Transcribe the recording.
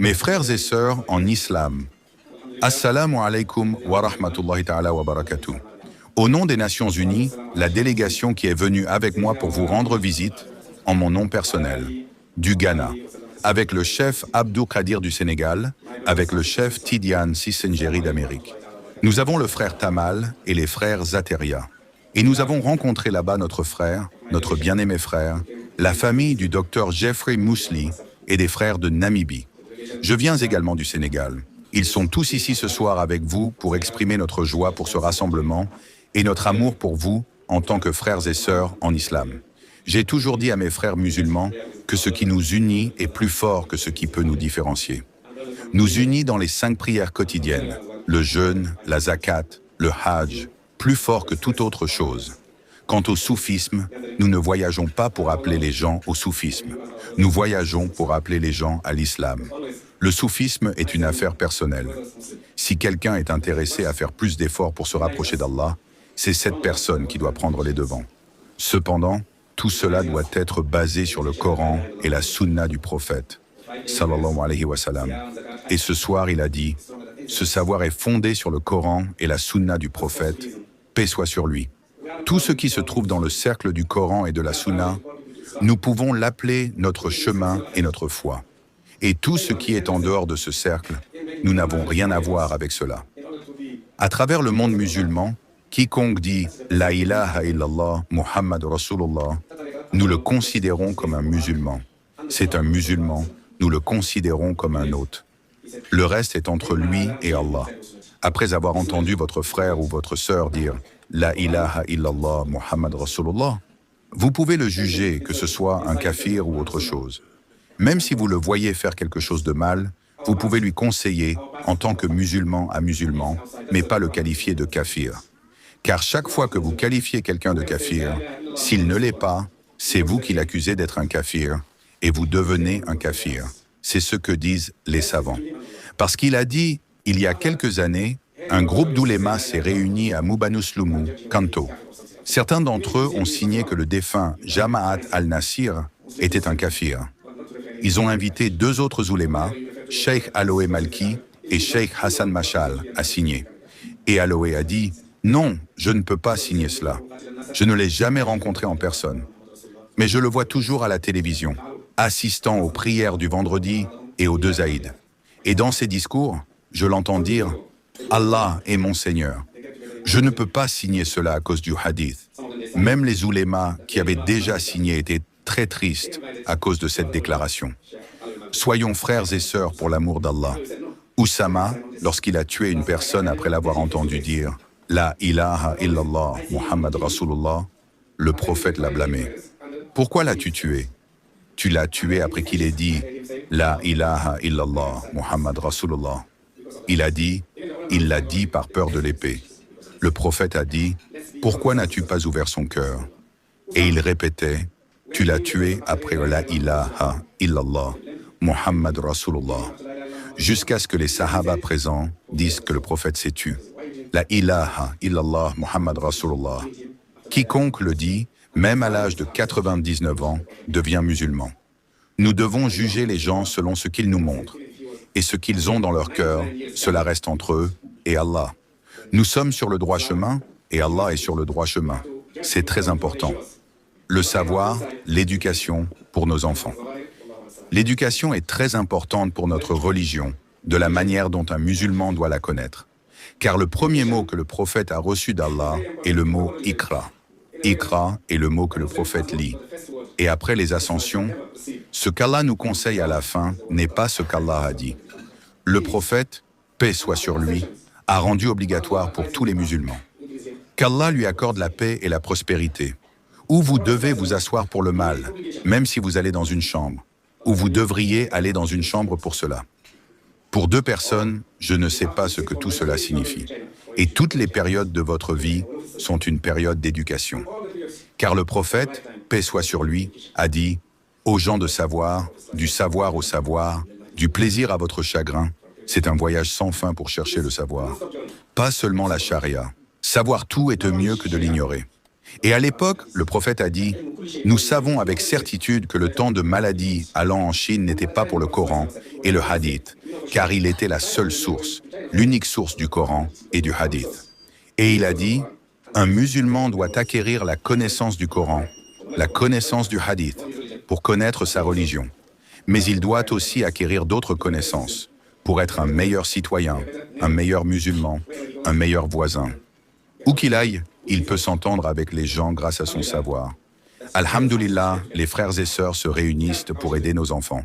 Mes frères et sœurs en islam, Assalamu alaikum wa rahmatullahi ta'ala wa barakatuh. Au nom des Nations Unies, la délégation qui est venue avec moi pour vous rendre visite, en mon nom personnel, du Ghana, avec le chef Abdou Kadir du Sénégal, avec le chef Tidiane Sissengeri d'Amérique. Nous avons le frère Tamal et les frères Zateria. Et nous avons rencontré là-bas notre frère, notre bien-aimé frère, la famille du docteur Jeffrey Mousli et des frères de Namibie. Je viens également du Sénégal. Ils sont tous ici ce soir avec vous pour exprimer notre joie pour ce rassemblement et notre amour pour vous en tant que frères et sœurs en islam. J'ai toujours dit à mes frères musulmans que ce qui nous unit est plus fort que ce qui peut nous différencier. Nous unit dans les 5 prières quotidiennes, le jeûne, la zakat, le hajj, plus fort que toute autre chose. Quant au soufisme, nous ne voyageons pas pour appeler les gens au soufisme. Nous voyageons pour appeler les gens à l'islam. Le soufisme est une affaire personnelle. Si quelqu'un est intéressé à faire plus d'efforts pour se rapprocher d'Allah, c'est cette personne qui doit prendre les devants. Cependant, tout cela doit être basé sur le Coran et la sunna du prophète, sallallahu alayhi wa sallam. Et ce soir, il a dit, ce savoir est fondé sur le Coran et la sunna du prophète, paix soit sur lui. Tout ce qui se trouve dans le cercle du Coran et de la sunna, nous pouvons l'appeler notre chemin et notre foi. Et tout ce qui est en dehors de ce cercle, nous n'avons rien à voir avec cela. À travers le monde musulman, quiconque dit « La ilaha illallah, Muhammad Rasulullah », nous le considérons comme un musulman. C'est un musulman, nous le considérons comme un autre. Le reste est entre lui et Allah. Après avoir entendu votre frère ou votre sœur dire « La ilaha illallah, Muhammad Rasulullah », vous pouvez le juger, que ce soit un kafir ou autre chose. Même si vous le voyez faire quelque chose de mal, vous pouvez lui conseiller en tant que musulman à musulman, mais pas le qualifier de kafir. Car chaque fois que vous qualifiez quelqu'un de kafir, s'il ne l'est pas, c'est vous qui l'accusez d'être un kafir, et vous devenez un kafir. C'est ce que disent les savants. Parce qu'il a dit, il y a quelques années, un groupe d'oulémas s'est réuni à Mubanuslumu, Kanto. Certains d'entre eux ont signé que le défunt Jama'at al-Nasir était un kafir. Ils ont invité 2 autres oulémas, Cheikh Aloé Malki et Cheikh Hassan Machal, à signer. Et Aloé a dit, non, je ne peux pas signer cela. Je ne l'ai jamais rencontré en personne. Mais je le vois toujours à la télévision, assistant aux prières du vendredi et aux 2 Aïd. Et dans ses discours, je l'entends dire « Allah est mon Seigneur ». Je ne peux pas signer cela à cause du hadith. Même les oulémas qui avaient déjà signé étaient très tristes à cause de cette déclaration. Soyons frères et sœurs pour l'amour d'Allah. Oussama, lorsqu'il a tué une personne après l'avoir entendu dire « La ilaha illallah, Muhammad Rasulullah », le prophète l'a blâmé. Pourquoi l'as-tu tué? Tu l'as tué après qu'il ait dit « La ilaha illallah, Muhammad Rasulullah ». Il a dit, il l'a dit par peur de l'épée. Le prophète a dit, pourquoi n'as-tu pas ouvert son cœur? Et il répétait, tu l'as tué après la ilaha illallah, Muhammad Rasulullah, jusqu'à ce que les sahaba présents disent que le prophète s'est tu. La ilaha illallah, Muhammad Rasulullah. Quiconque le dit, même à l'âge de 99 ans, devient musulman. Nous devons juger les gens selon ce qu'ils nous montrent. Et ce qu'ils ont dans leur cœur, cela reste entre eux et Allah. Nous sommes sur le droit chemin et Allah est sur le droit chemin. C'est très important. Le savoir, l'éducation pour nos enfants. L'éducation est très importante pour notre religion, de la manière dont un musulman doit la connaître. Car le premier mot que le prophète a reçu d'Allah est le mot « Iqra ». Iqra est le mot que le prophète lit. Et après les ascensions, ce qu'Allah nous conseille à la fin n'est pas ce qu'Allah a dit. Le prophète, paix soit sur lui, a rendu obligatoire pour tous les musulmans qu'Allah lui accorde la paix et la prospérité, où vous devez vous asseoir pour le mal, même si vous allez dans une chambre, où vous devriez aller dans une chambre pour cela. Pour 2 personnes, je ne sais pas ce que tout cela signifie. Et toutes les périodes de votre vie sont une période d'éducation. Car le prophète, paix soit sur lui, a dit « Aux gens de savoir, du savoir au savoir, du plaisir à votre chagrin, c'est un voyage sans fin pour chercher le savoir. Pas seulement la charia. Savoir tout est mieux que de l'ignorer. Et à l'époque, le prophète a dit, « Nous savons avec certitude que le temps de maladie allant en Chine n'était pas pour le Coran et le Hadith, car il était la seule source, l'unique source du Coran et du Hadith. » Et il a dit, « Un musulman doit acquérir la connaissance du Coran, la connaissance du Hadith, pour connaître sa religion. Mais il doit aussi acquérir d'autres connaissances, pour être un meilleur citoyen, un meilleur musulman, un meilleur voisin. Où qu'il aille, il peut s'entendre avec les gens grâce à son savoir. Alhamdulillah, les frères et sœurs se réunissent pour aider nos enfants.